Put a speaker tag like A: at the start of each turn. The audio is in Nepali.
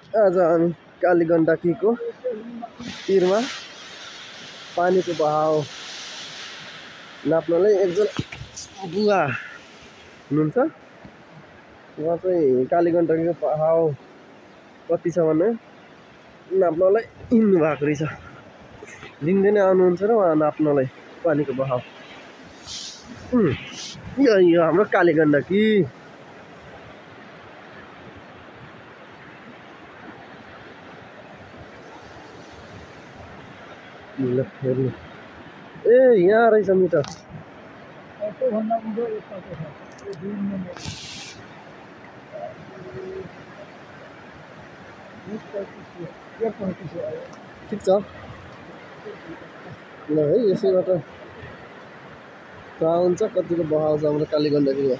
A: आज हामी कालीगण्डकीको तीरमा पानीको बहाव नाप्नलाई एकजना बुवा हुनुहुन्छ। उहाँ चाहिँ कालीगण्डकीको बहाव कति छ भने नाप्नलाई हिँड्नु भएको रहेछ। दिनदिनै आउनुहुन्छ र उहाँ नाप्नलाई पानीको बहाव। यो हाम्रो कालीगण्डकी। ए यहाँ रहेछ मिटर। ठिक छ ल है, यसैबाट थाहा हुन्छ कतिको बहाव छ हाम्रो कालीगण्डकीमा।